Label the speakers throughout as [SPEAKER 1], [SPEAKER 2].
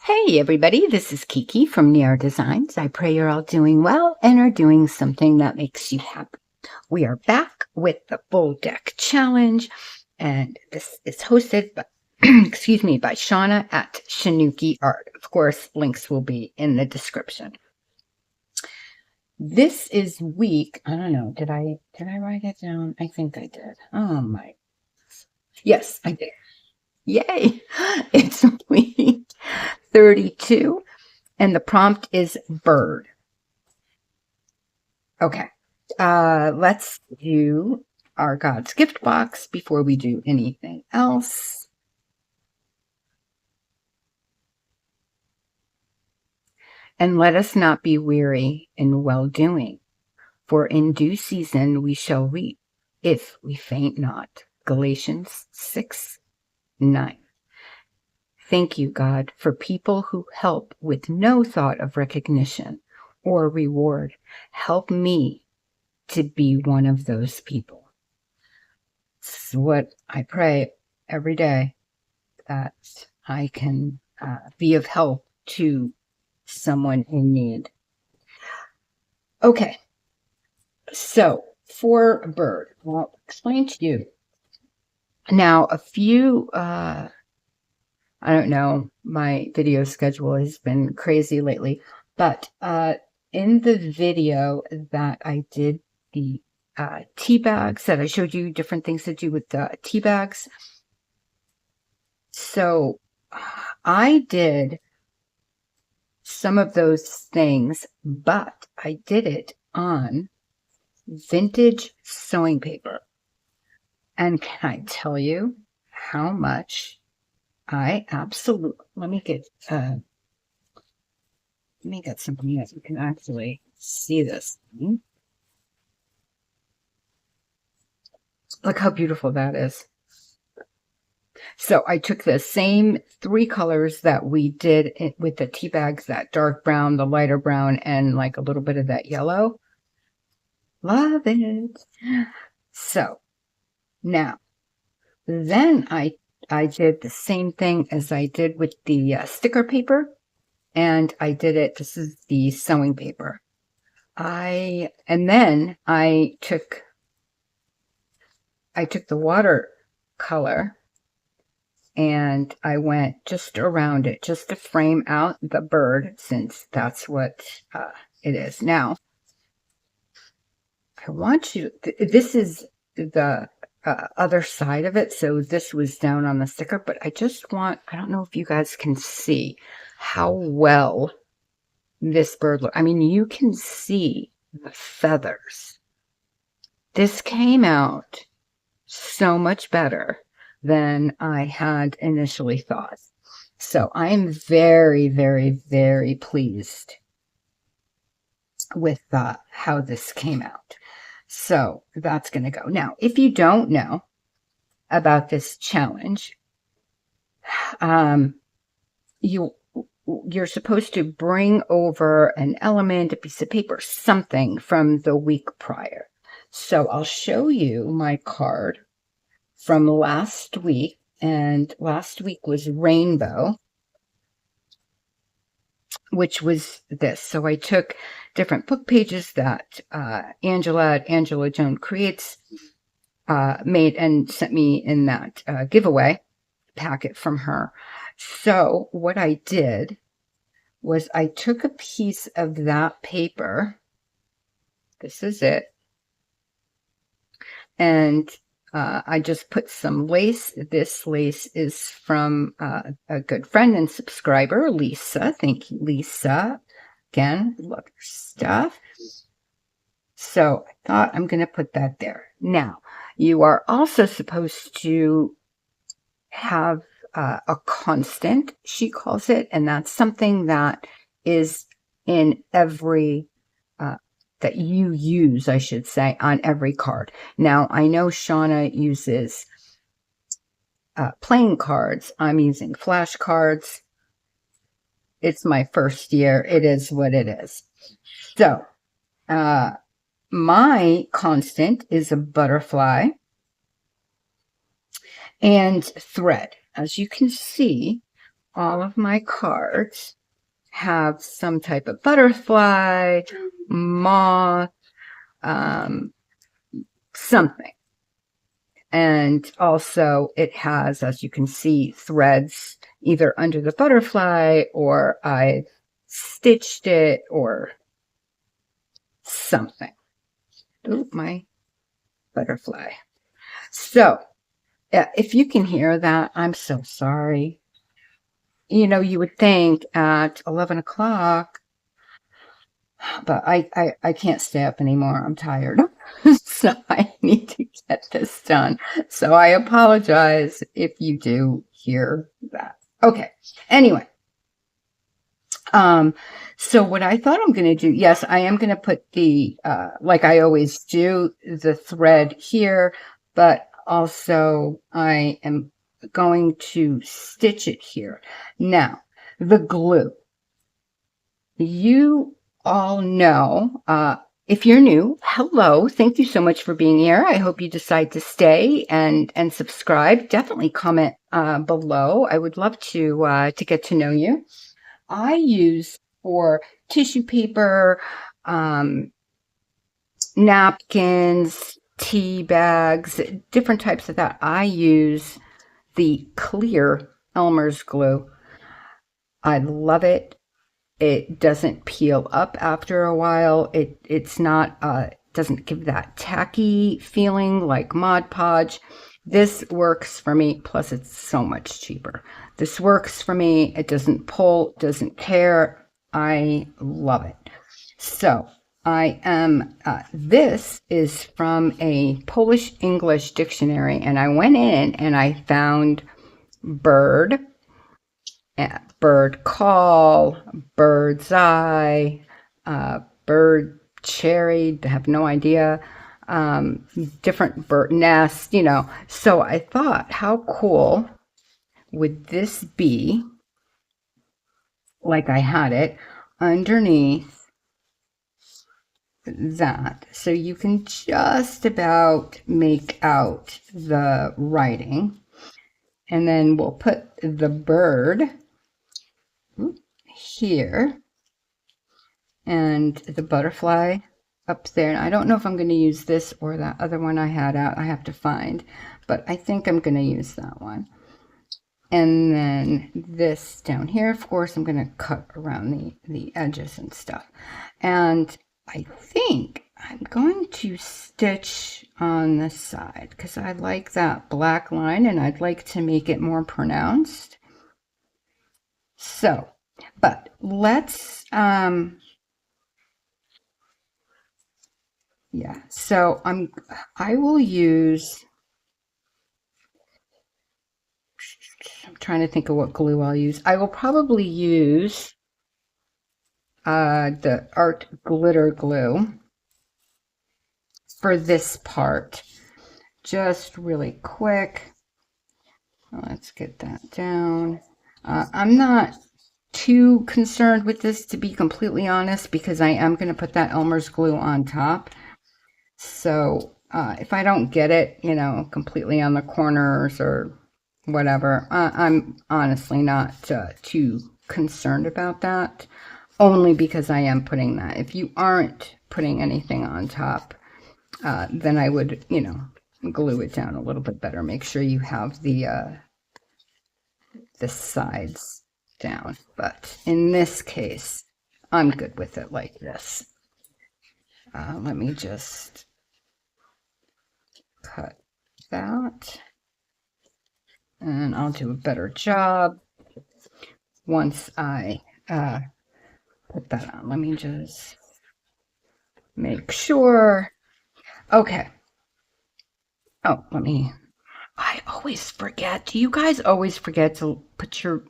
[SPEAKER 1] Hey everybody, this is Kiki from Niar Designs. I pray you're all doing well and are doing something that makes you happy. We are back with the Full Deck Challenge, and this is hosted by, excuse me, by Shawna at Shanuki Art. Of course, links will be in the description. This is week, I don't know, did I write it down? I think I did. Oh my, yes, I did. Yay! It's week 32, and the prompt is bird. Okay, let's do our God's gift box before we do anything else. And let us not be weary in well-doing, for in due season we shall reap, if we faint not. Galatians 6:9. Thank you, God, for people who help with no thought of recognition or reward. Help me to be one of those people. It's what I pray every day, that I can be of help to someone in need. Okay, so for a bird, I'll explain to you. Now, a few, I don't know, my video schedule has been crazy lately, but in the video that I did, the tea bags, that I showed you different things to do with the tea bags. So I did some of those things, but I did it on vintage sewing paper. And can I tell you how much I absolutely, let me get something that you can actually see this. Look how beautiful that is. So I took the same three colors that we did with the tea bags, that dark brown, the lighter brown, and like a little bit of that yellow. Love it. So now, then I did the same thing as I did with the sticker paper, and I did it, this is the sewing paper. And then I took the watercolor and I went just around it, just to frame out the bird, since that's what it is. Now, I want you, this is the other side of it, so this was down on the sticker, but I just want, I don't know if you guys can see how well this bird looks. I mean, you can see the feathers. This came out so much better than I had initially thought. So I'm very, very, very pleased with how this came out. So that's going to go. Now, if you don't know about this challenge, you're supposed to bring over an element, a piece of paper, something from the week prior. So I'll show you my card from last week, and last week was rainbow, which was this. So I took different book pages that Angela Joan Creates made and sent me in that giveaway packet from her. So what I did was I took a piece of that paper, this is it, and I just put some lace. This lace is from a good friend and subscriber, Lisa. Thank you, Lisa. Again, love your stuff. So I thought I'm going to put that there. Now, you are also supposed to have a constant, she calls it, and that's something that is in every that you use, I should say, on every card. Now, I know Shawna uses playing cards. I'm using flashcards. It's my first year. It is what it is. So, my constant is a butterfly and thread. As you can see all of my cards have some type of butterfly, moth, something. And also it has, as you can see, threads either under the butterfly or I stitched it or something. Ooh, my butterfly. So if you can hear that, I'm so sorry. You know, you would think at 11 o'clock, but I can't stay up anymore. I'm tired. So I need to get this done. So I apologize if you do hear that. Okay. Anyway, so what I thought I'm going to do, yes, I am going to put the, like I always do, the thread here, but also I am going to stitch it here. Now, the glue. You all know, if you're new, hello. Thank you so much for being here. I hope you decide to stay and subscribe. Definitely comment below. I would love to get to know you. I use for tissue paper, napkins, tea bags, different types of that. I use the clear Elmer's glue. I love it. It doesn't peel up after a while. It's not doesn't give that tacky feeling like Mod Podge. This works for me, plus it's so much cheaper. This works for me. It doesn't pull, doesn't tear. I love it. So I am, this is from a Polish English dictionary, and I went in and I found bird, bird call, bird's eye, bird cherry, I have no idea, different bird nest, you know. So I thought, how cool would this be, like I had it underneath that, so you can just about make out the writing. And then we'll put the bird here and the butterfly up there. And I don't know if I'm going to use this or that other one I had out. I have to find, but I think I'm going to use that one. And then this down here, of course, I'm going to cut around the edges and stuff. And I think I'm going to stitch on the side because I like that black line and I'd like to make it more pronounced. So, but let's, yeah, so I will use, I'm trying to think of what glue I'll use. I will probably use the Art Glitter Glue for this part. Just really quick. Let's get that down. I'm not too concerned with this, to be completely honest, because I am going to put that Elmer's glue on top. So if I don't get it, you know, completely on the corners or whatever, I'm honestly not too concerned about that, only because I am putting that. If you aren't putting anything on top, then I would, you know, glue it down a little bit better. Make sure you have the sides down. But in this case, I'm good with it like this. Let me just cut that, and I'll do a better job once I put that on. Let me just make sure. Okay. Oh, I always forget. Do you guys always forget to put your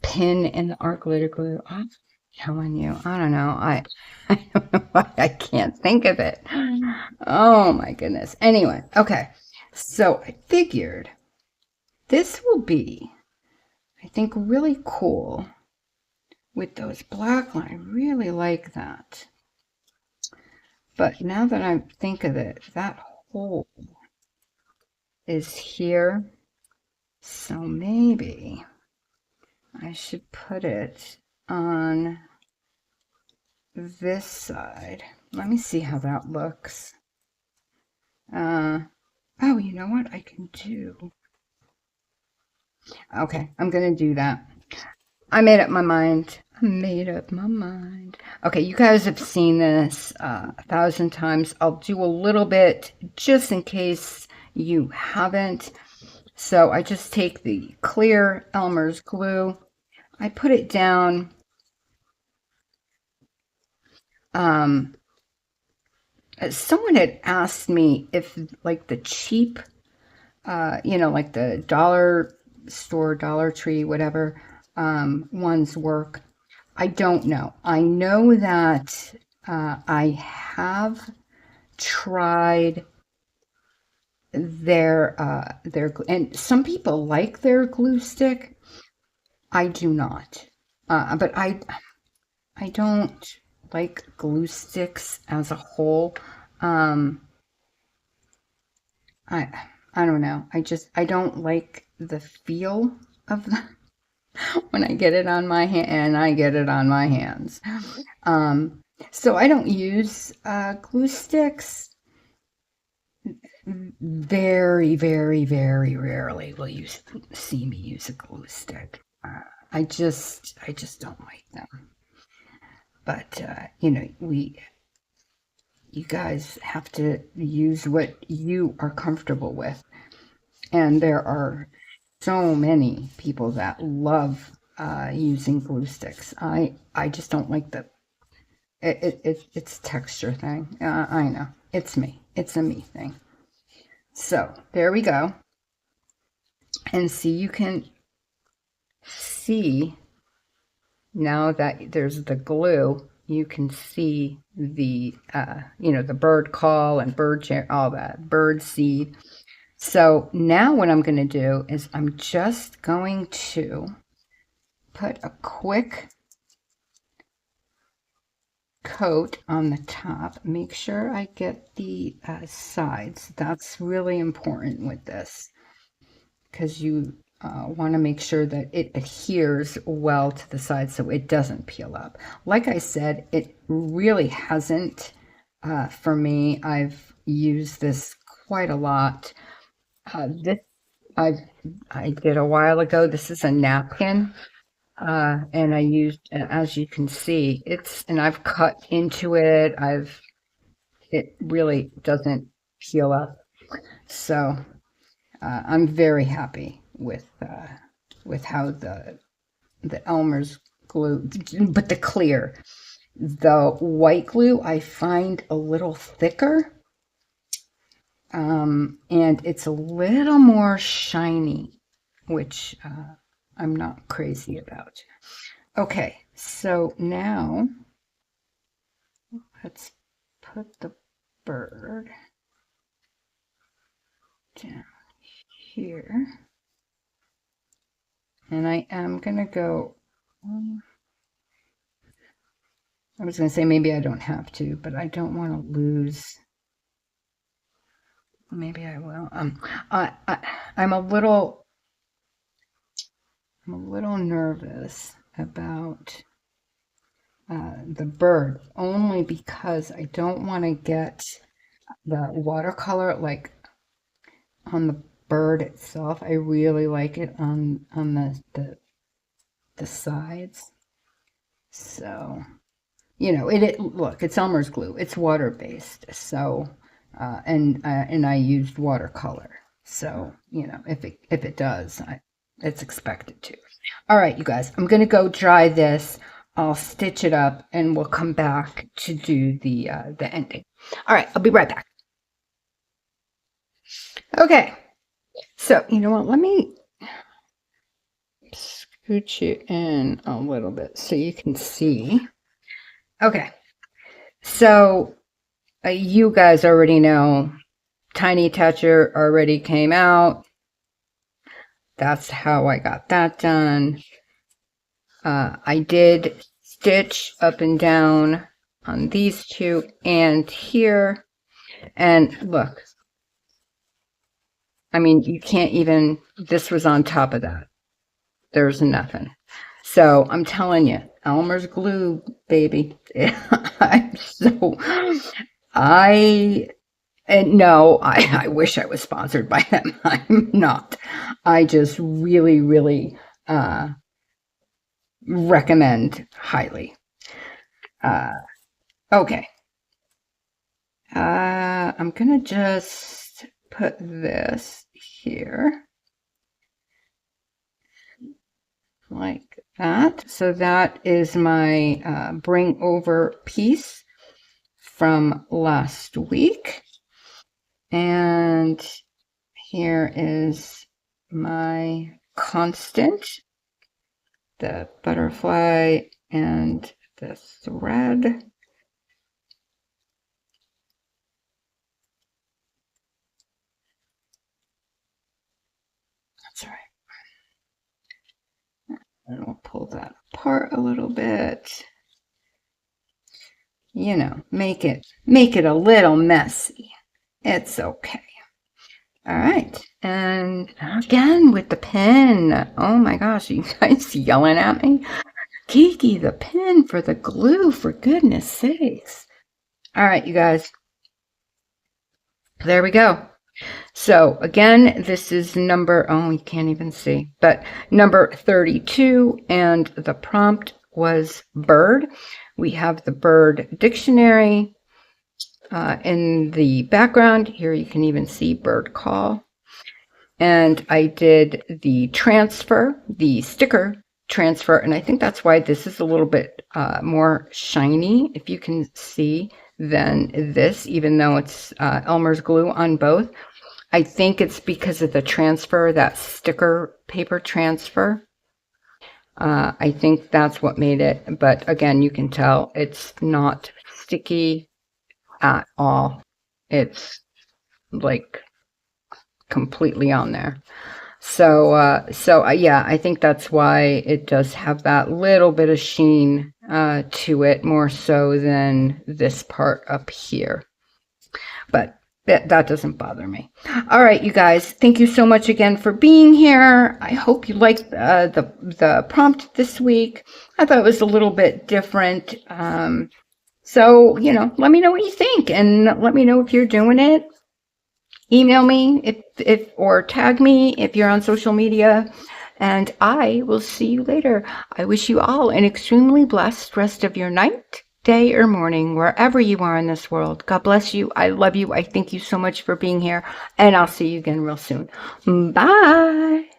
[SPEAKER 1] pin in the Art Glitter Glue? I'm telling you, I don't know. I don't know why I can't think of it. Oh my goodness. Anyway, okay. So I figured this will be, I think, really cool with those black lines. I really like that. But now that I think of it, that hole is here. So maybe I should put it on this side. Let me see how that looks. Oh, you know what I can do? Okay, I'm gonna do that. I made up my mind. I made up my mind. Okay, you guys have seen this 1,000 times. I'll do a little bit just in case you haven't. So I just take the clear Elmer's glue. I put it down. Someone had asked me if like the cheap, like the dollar store, Dollar Tree, whatever, ones work. I don't know. I know that I have tried their and some people like their glue stick. I do not. But I don't like glue sticks as a whole. Um, I I don't know. I don't like the feel of the when I get it on my hand and I get it on my hands. Um, so I don't use glue sticks. Very, very, very rarely will you see me use a glue stick. I just don't like them. But you guys have to use what you are comfortable with, and there are so many people that love using glue sticks. I just don't like the it's texture thing. I know it's me. It's a me thing. So there we go. And see, you can see now that there's the glue, you can see the, the bird call and bird chair, all that, bird seed. So now what I'm going to do is I'm just going to put a quick coat on the top. Make sure I get the sides. That's really important with this because you want to make sure that it adheres well to the side so it doesn't peel up. Like I said, it really hasn't for me. I've used this quite a lot. This I did a while ago. This is a napkin, and I used, as you can see, and I've cut into it. It really doesn't peel up. So I'm very happy with how the Elmer's glue, but the clear. The white glue I find a little thicker, and it's a little more shiny, which I'm not crazy about. Okay, so now let's put the bird down here. And I am going to go, I was going to say maybe I don't have to, but I don't want to lose. Maybe I will. I'm a little nervous about the bird, only because I don't want to get the watercolor like on the bird itself. I really like it on the sides. So, look, it's Elmer's glue. It's water based. So, and I used watercolor. So, if it does, it's expected to. All right, you guys, I'm gonna go dry this. I'll stitch it up, and we'll come back to do the ending. All right, I'll be right back. Okay, so you know what? Let me scooch you in a little bit so you can see. Okay, so you guys already know Tiny Toucher already came out. That's how I got that done. I did stitch up and down on these two and here. And look, I mean, you can't even, this was on top of that. there's nothing. So I'm telling you, Elmer's glue, baby. I'm so I and no, I wish I was sponsored by them. I'm not. I just really, really recommend highly. Uh, okay. I'm gonna just put this here like that. So that is my bring over piece from last week. And here is my constant, the butterfly and the thread. That's right. And we'll pull that apart a little bit. You know, make it a little messy. It's okay. All right. And again with the pen. Oh my gosh, you guys yelling at me? Kiki, the pen for the glue, for goodness sakes. All right, you guys. There we go. So again, this is number, oh, you can't even see, but number 32, and the prompt was bird. We have the bird dictionary in the background. Here you can even see bird call. And I did the transfer, the sticker transfer, and I think that's why this is a little bit more shiny, if you can see, than this, even though it's Elmer's glue on both. I think it's because of the transfer, that sticker paper transfer. I think that's what made it. But again, you can tell it's not sticky at all. It's like completely on there. So, yeah, I think that's why it does have that little bit of sheen to it, more so than this part up here. But that doesn't bother me. All right, you guys, thank you so much again for being here. I hope you liked the prompt this week. I thought it was a little bit different. So, you know, let me know what you think, and let me know if you're doing it. Email me if or tag me if you're on social media, and I will see you later. I wish you all an extremely blessed rest of your night, day, or morning, wherever you are in this world. God bless you. I love you. I thank you so much for being here, and I'll see you again real soon. Bye.